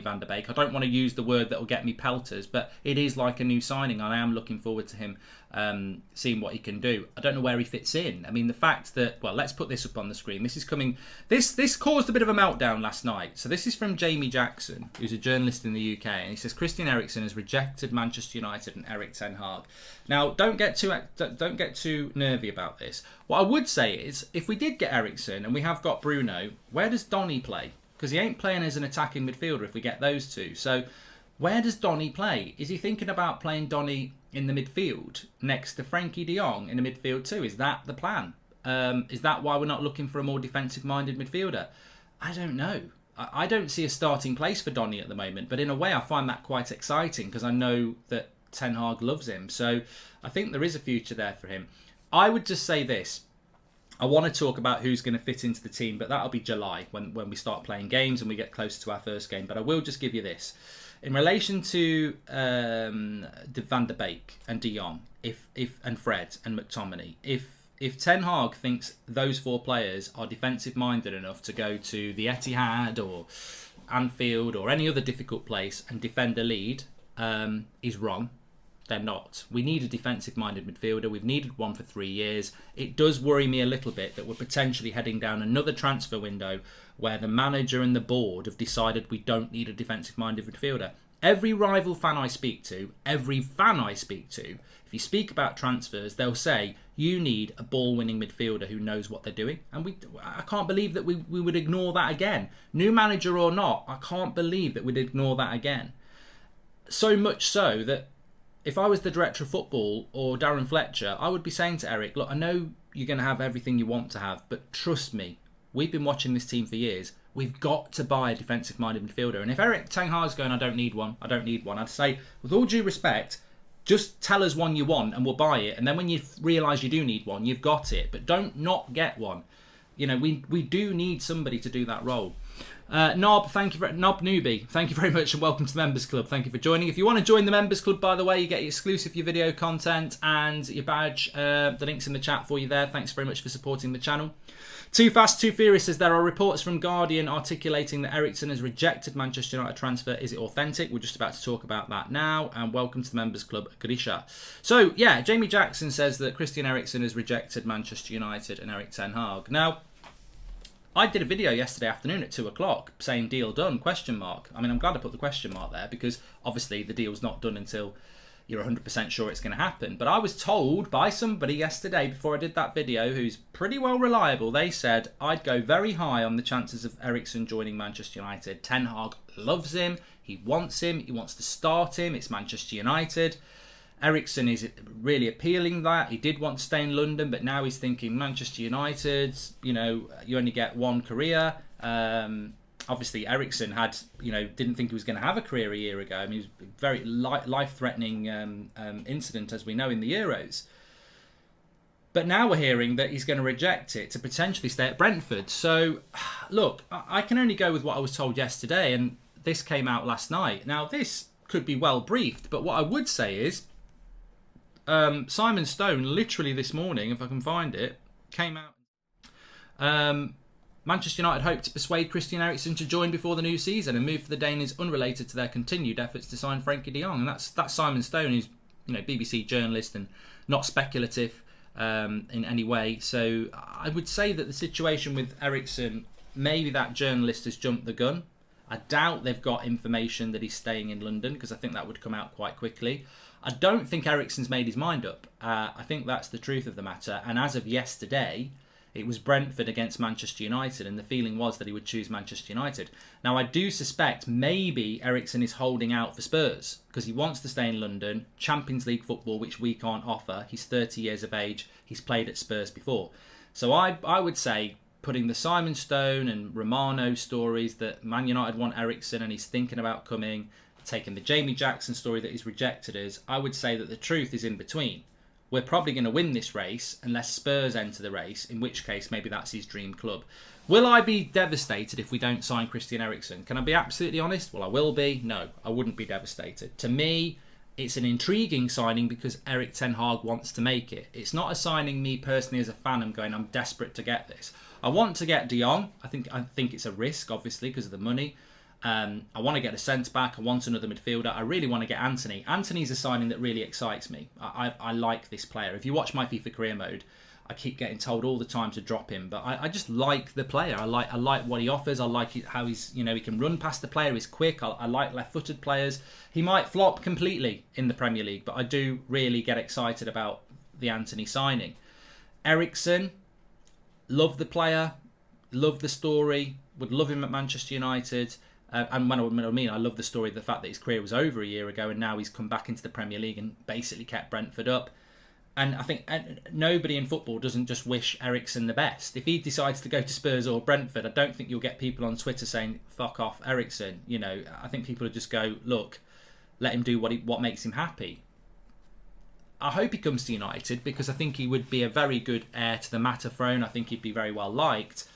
Van der Beek. I don't want to use the word that will get me pelters, but it is like a new signing. I am looking forward to him seeing what he can do. I don't know where he fits in. I mean, the fact that, well, let's put this up on the screen. This is coming. This caused a bit of a meltdown last night. So this is from Jamie Jackson, who's a journalist in the UK, and he says Christian Eriksen has rejected Manchester United and Erik ten Hag. Now, don't get too nervy about this. What I would say is, if we did get Eriksen and we have got Bruno, where does Donny play? Because he ain't playing as an attacking midfielder if we get those two. So where does Donny play? Is he thinking about playing Donny in the midfield next to Frankie de Jong in the midfield too? Is that the plan? Is that why we're not looking for a more defensive-minded midfielder? I don't know. I don't see a starting place for Donny at the moment. But in a way, I find that quite exciting because I know that Ten Hag loves him. So I think there is a future there for him. I would just say this. I want to talk about who's going to fit into the team, but that'll be July when we start playing games and we get closer to our first game. But I will just give you this. In relation to Van der Beek and de Jong, and Fred and McTominay, if Ten Hag thinks those 4 players are defensive-minded enough to go to the Etihad or Anfield or any other difficult place and defend a lead, he's wrong. They're not. We need a defensive-minded midfielder. We've needed one for 3 years. It does worry me a little bit that we're potentially heading down another transfer window where the manager and the board have decided we don't need a defensive-minded midfielder. Every rival fan I speak to, if you speak about transfers, they'll say, you need a ball-winning midfielder who knows what they're doing. And I can't believe that we would ignore that again. New manager or not, I can't believe that we'd ignore that again. So much so that if I was the director of football or Darren Fletcher, I would be saying to Eric, look, I know you're going to have everything you want to have, but trust me, we've been watching this team for years. We've got to buy a defensive-minded midfielder. And if Erik ten Hag's going, I don't need one, I'd say, with all due respect, just tell us one you want and we'll buy it. And then when you realise you do need one, you've got it. But don't not get one. You know, we do need somebody to do that role. Nob Newbie, thank you very much and welcome to the Members Club. Thank you for joining. If you want to join the Members Club, by the way, you get your exclusive video content and your badge. The link's in the chat for you there. Thanks very much for supporting the channel. Too Fast, Too Furious says there are reports from Guardian articulating that Eriksen has rejected Manchester United transfer. Is it authentic? We're just about to talk about that now. And welcome to the Members Club, Grisha. So, yeah, Jamie Jackson says that Christian Eriksen has rejected Manchester United and Erik ten Hag. Now, I did a video yesterday afternoon at 2 o'clock saying deal done, question mark. I mean, I'm glad I put the question mark there because obviously the deal's not done until you're 100% sure it's going to happen. But I was told by somebody yesterday before I did that video who's pretty well reliable. They said I'd go very high on the chances of Eriksen joining Manchester United. Ten Hag loves him. He wants to start him. It's Manchester United. Eriksen is really appealing that. He did want to stay in London, but now he's thinking Manchester United, you know, you only get one career. Obviously, Eriksen had, you know, didn't think he was going to have a career a year ago. I mean, it was a very life-threatening incident, as we know, in the Euros. But now we're hearing that he's going to reject it to potentially stay at Brentford. So, look, I can only go with what I was told yesterday, and this came out last night. Now, this could be well briefed, but what I would say is, Simon Stone, literally this morning, if I can find it, came out. Manchester United hope to persuade Christian Eriksen to join before the new season and move for the Dane is unrelated to their continued efforts to sign Frankie de Jong. And that's Simon Stone, who's, you know, BBC journalist and not speculative in any way. So I would say that the situation with Eriksen, maybe that journalist has jumped the gun. I doubt they've got information that he's staying in London because I think that would come out quite quickly. I don't think Eriksen's made his mind up. I think that's the truth of the matter. And as of yesterday, it was Brentford against Manchester United, and the feeling was that he would choose Manchester United. Now, I do suspect maybe Eriksen is holding out for Spurs because he wants to stay in London, Champions League football, which we can't offer. He's 30 years of age. He's played at Spurs before. So I would say, putting the Simon Stone and Romano stories that Man United want Eriksen and he's thinking about coming, taking the Jamie Jackson story that he's rejected us, I would say that the truth is in between. We're probably going to win this race unless Spurs enter the race, in which case maybe that's his dream club. Will I be devastated if we don't sign Christian Eriksen? Can I be absolutely honest? Well, I will be. No, I wouldn't be devastated. To me, it's an intriguing signing because Erik ten Hag wants to make it. It's not a signing me personally as a fan. I'm going, I'm desperate to get this. I want to get de Jong. I think it's a risk, obviously, because of the money. I want to get a centre back. I want another midfielder. I really want to get Anthony. Anthony's a signing that really excites me. I like this player. If you watch my FIFA career mode, I keep getting told all the time to drop him, but I just like the player. I like what he offers. I like how he's, you know, he can run past the player. He's quick. I like left-footed players. He might flop completely in the Premier League, but I do really get excited about the Anthony signing. Eriksen, love the player, love the story. Would love him at Manchester United. And when I mean, I love the story of the fact that his career was over a year ago and now he's come back into the Premier League and basically kept Brentford up. And I think nobody in football doesn't just wish Eriksen the best. If he decides to go to Spurs or Brentford, I don't think you'll get people on Twitter saying, fuck off Eriksen. You know, I think people will just go, look, let him do what makes him happy. I hope he comes to United because I think he would be a very good heir to the Mata throne. I think he'd be very well liked.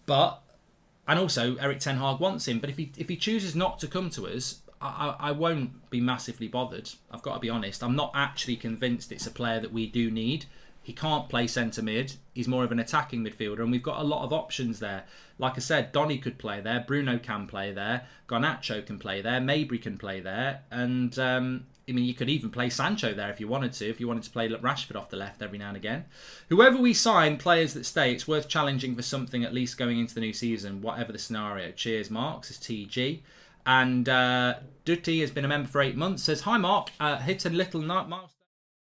And also, Erik ten Hag wants him. But if he chooses not to come to us, I won't be massively bothered. I've got to be honest. I'm not actually convinced it's a player that we do need. He can't play centre mid. He's more of an attacking midfielder. And we've got a lot of options there. Like I said, Donny could play there. Bruno can play there. Garnacho can play there. Mabry can play there. And, I mean, you could even play Sancho there if you wanted to. If you wanted to play Rashford off the left every now and again. Whoever we sign, players that stay, it's worth challenging for something at least going into the new season, whatever the scenario. Cheers, Marks. It's TG. And Dutti has been a member for 8 months. Says, hi, Mark. Hit a little milestone.